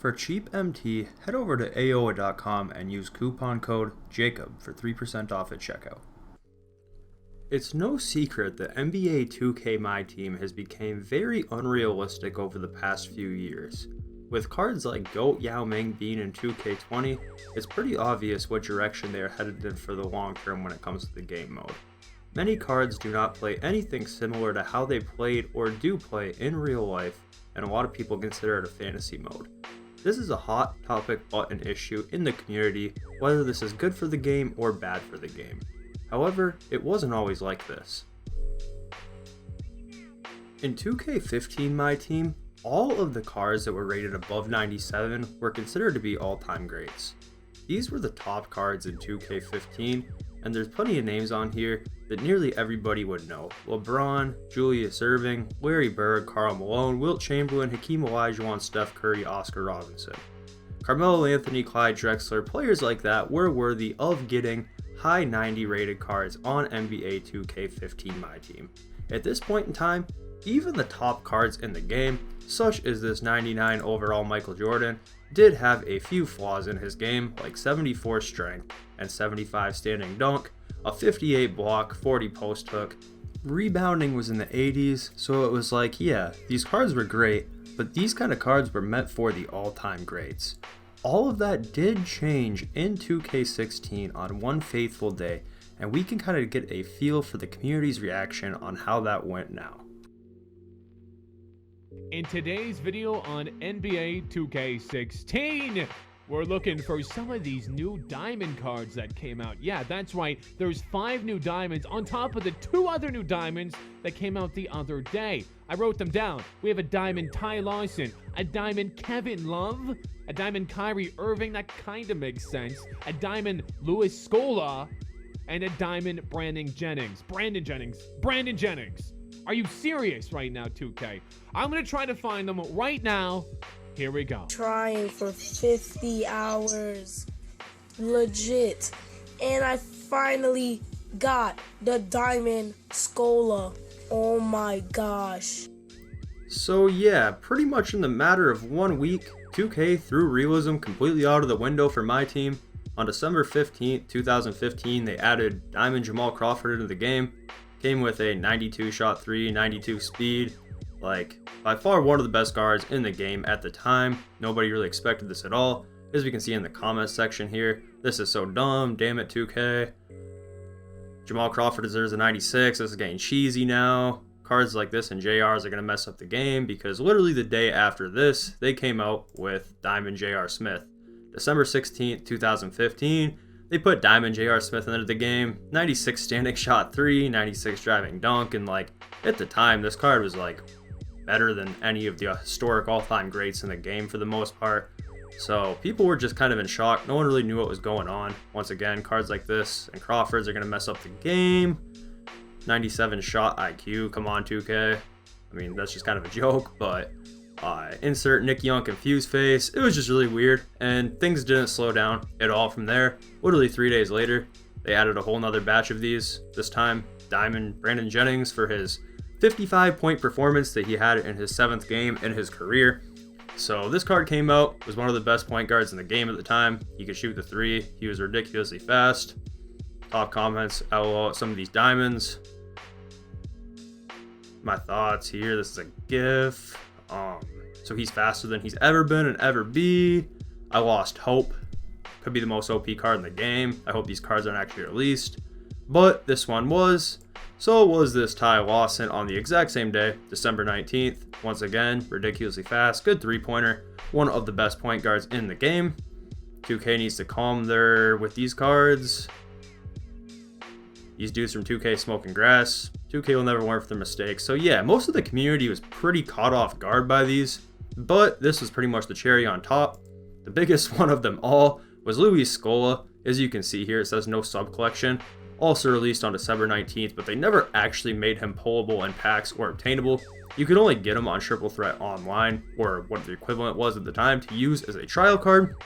For cheap MT, head over to aoa.com and use coupon code JACOB for 3% off at checkout. It's no secret that NBA 2K Myteam has become very unrealistic over the past few years. With cards like GOAT Yao Ming being in 2K20, it's pretty obvious what direction they are headed in for the long term when it comes to the game mode. Many cards do not play anything similar to how they played or do play in real life, and a lot of people consider it a fantasy mode. This is a hot topic button issue in the community, whether this is good for the game or bad for the game. However, it wasn't always like this. In 2K15 Myteam, all of the cards that were rated above 97 were considered to be all-time greats. These were the top cards in 2K15, and there's plenty of names on here that nearly everybody would know. LeBron, Julius Erving, Larry Bird, Karl Malone, Wilt Chamberlain, Hakeem Olajuwon, Steph Curry, Oscar Robinson. Carmelo Anthony, Clyde Drexler, players like that were worthy of getting high 90 rated cards on NBA 2K15 Myteam. At this point in time, even the top cards in the game, such as this 99 overall Michael Jordan, did have a few flaws in his game, like 74 strength and 75 standing dunk, a 58 block, 40 post hook. Rebounding was in the 80s, so it was like, yeah, these cards were great, but these kind of cards were meant for the all-time greats. All of that did change in 2K16 on one fateful day, and we can kind of get a feel for the community's reaction on how that went now. In today's video on NBA 2K16, we're looking for some of these new diamond cards that came out. Yeah, that's right. There's 5 new diamonds on top of the 2 other new diamonds that came out the other day. I wrote them down. We have a diamond Ty Lawson, a diamond Kevin Love, a diamond Kyrie Irving, that kind of makes sense, a diamond Louis Scola, and a diamond Brandon Jennings. Are you serious right now, 2K? I'm going to try to find them right now. Here we go. Trying for 50 hours. Legit. And I finally got the Diamond Scola. Oh my gosh. So yeah, pretty much in the matter of 1 week, 2K threw realism completely out of the window for Myteam. On December 15th, 2015, they added Diamond Jamal Crawford into the game. Came with a 92 shot 3, 92 speed, like by far one of the best guards in the game at the time. Nobody really expected this at all. As we can see in the comments section here, this is so dumb, damn it 2K. Jamal Crawford deserves a 96, this is getting cheesy now. Cards like this and JRs are going to mess up the game because literally the day after this, they came out with Diamond J.R. Smith. December 16th, 2015, they put Diamond J.R. Smith into the game, 96 standing shot 3, 96 driving dunk, and like at the time this card was like better than any of the historic all-time greats in the game for the most part. So people were just kind of in shock. No one really knew what was going on. Once again, cards like this and Crawford's are going to mess up the game. 97 shot IQ, come on 2K. I mean, that's just kind of a joke, but insert Nick Young confused face. It was just really weird, and things didn't slow down at all from there. Literally 3 days later, they added a whole nother batch of these. This time, Diamond Brandon Jennings for his 55-point performance that he had in his 7th game in his career. So this card came out, was one of the best point guards in the game at the time. He could shoot the 3, he was ridiculously fast. Top comments, LOL at some of these diamonds. My thoughts here, this is a GIF. So he's faster than he's ever been and ever be. I lost hope. Could be the most OP card in the game. I hope these cards aren't actually released. But this one was. So was this Ty Lawson on the exact same day, December 19th. Once again, ridiculously fast, good 3-pointer. One of the best point guards in the game. 2K needs to calm with these cards. These dudes from 2K smoking grass. 2K will never learn from their mistakes. So yeah, most of the community was pretty caught off guard by these, but this was pretty much the cherry on top. The biggest one of them all was Louis Scola. As you can see here, it says no sub collection. Also released on December 19th, but they never actually made him pullable in packs or obtainable. You could only get him on Triple Threat Online, or what the equivalent was at the time, to use as a trial card.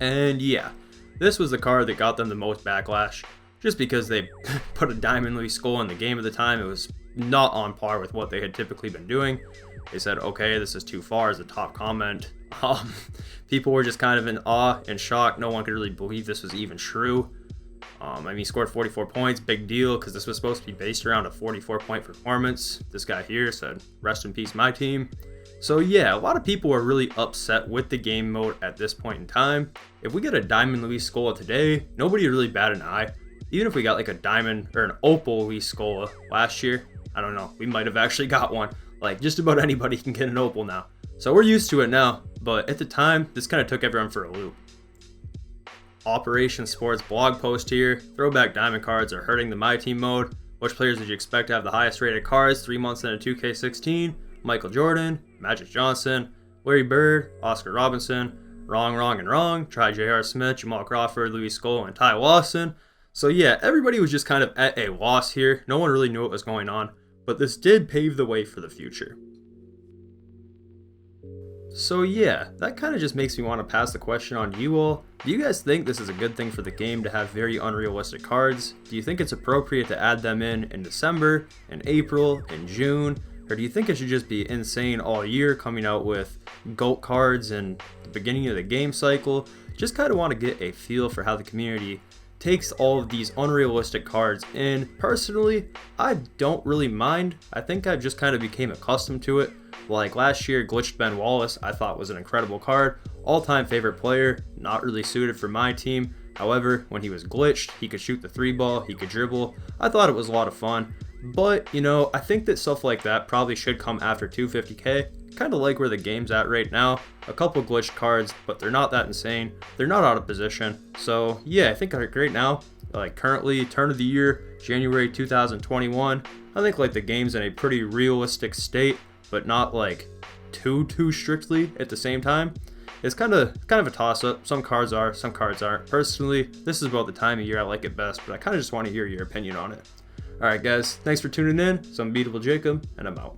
And yeah, this was the card that got them the most backlash. Just because they put a Diamond Louis Scola in the game at the time, it was not on par with what they had typically been doing. they said, okay, this is too far as a top comment. People were just kind of in awe and shock. No one could really believe this was even true. I mean, he scored 44 points, big deal, because this was supposed to be based around a 44-point performance. This guy here said, rest in peace, my team. So yeah, a lot of people are really upset with the game mode at this point in time. If we get a Diamond Luis Scola today, nobody really bat an eye. Even if we got like a Diamond or an Opal Luis Scola last year, I don't know, we might have actually got one. Like, just about anybody can get an Opal now. So we're used to it now, but at the time, this kind of took everyone for a loop. Operation Sports blog post here. Throwback diamond cards are hurting the Myteam mode. Which players did you expect to have the highest rated cards 3 months into 2K16? Michael Jordan, Magic Johnson, Larry Bird, Oscar Robinson, wrong, and wrong. Try J.R. Smith, Jamal Crawford, Louis Scola, and Ty Lawson. So yeah, everybody was just kind of at a loss here. No one really knew what was going on, but this did pave the way for the future. So yeah, that kind of just makes me want to pass the question on to you all. Do you guys think this is a good thing for the game to have very unrealistic cards? Do you think it's appropriate to add them in December, in April, in June? Or do you think it should just be insane all year, coming out with GOAT cards in the beginning of the game cycle? Just kind of want to get a feel for how the community takes all of these unrealistic cards in. Personally, I don't really mind. I think I just kind of became accustomed to it. Like last year, Glitched Ben Wallace, I thought was an incredible card. All-time favorite player, not really suited for my team. However, when he was glitched, he could shoot the 3-ball, he could dribble. I thought it was a lot of fun. But, you know, I think that stuff like that probably should come after 250k. Kind of like where the game's at right now. A couple glitched cards, but they're not that insane. They're not out of position. So, yeah, I think right now, like currently, turn of the year, January 2021, I think like the game's in a pretty realistic state, but not like too strictly at the same time. It's kind of a toss-up. Some cards are, some cards aren't. Personally, this is about the time of year I like it best, but I kind of just want to hear your opinion on it. Alright guys, thanks for tuning in. It's Unbeatable Jacob, and I'm out.